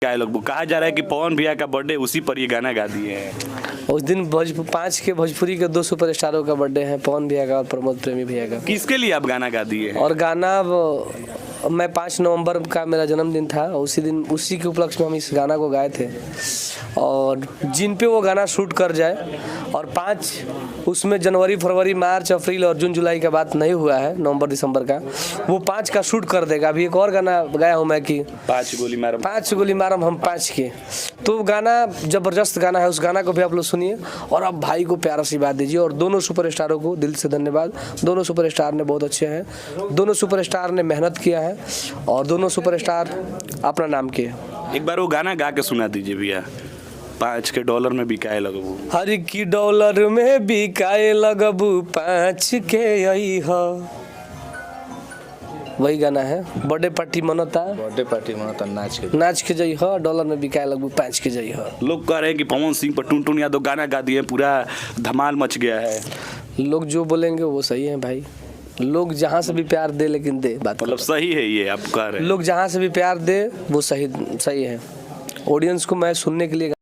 क्या लोग कहा जा रहा है कि पवन भैया का बर्थडे उसी पर ये गाना गा दिए हैं। उस दिन भोजपुरी के 2 सुपरस्टारों का बर्थडे है, पवन भैया का और प्रमोद प्रेमी भैया का। किसके लिए आप गाना गा दिए हैं? और गाना मैं 5 नवंबर का मेरा जन्मदिन था, उसी के उपलक्ष्य में हम इस गाना को गाए थे। और जिन पे वो गाना शूट कर जाए, और 5 उसमें जनवरी, फरवरी, मार्च, अप्रैल और जून, जुलाई का बात नहीं हुआ है, नवंबर, दिसंबर का, वो 5 का शूट कर देगा। अभी एक और गाना गाया हूँ मैं कि 5 गोली मारम हम 5 के। तो गाना जबरदस्त गाना है, उस गाना को भी आप लोग सुनिए और आप भाई को प्यार आशीर्वाद दीजिए। और दोनों सुपरस्टारों को दिल से धन्यवाद। दोनों सुपरस्टार ने बहुत अच्छे हैं, दोनों सुपरस्टार ने मेहनत किया है और दोनों सुपरस्टार अपना नाम किए। एक बार वो गाना गा के सुना दीजिए भैया। 5 के डॉलर में बिकाए लगबू, हर की डॉलर में बिकाए लगबू, 5 के यही है, वही गाना है। बर्थडे पार्टी मनता नाच के जई हो, डॉलर में बिकाए लगबू, 5 के जई हो। लोग कह रहे हैं कि पवन सिंह पर टुनटुन यादव गाना गा दिए, पूरा धमाल मच गया है। लोग जो बोलेंगे वो सही है भाई, लोग जहाँ से भी प्यार दे, लेकिन दे बात मतलब सही है ये आप कह रहे हैं। लोग जहाँ से भी प्यार दे वो सही है। ऑडियंस को मैं सुनने के लिए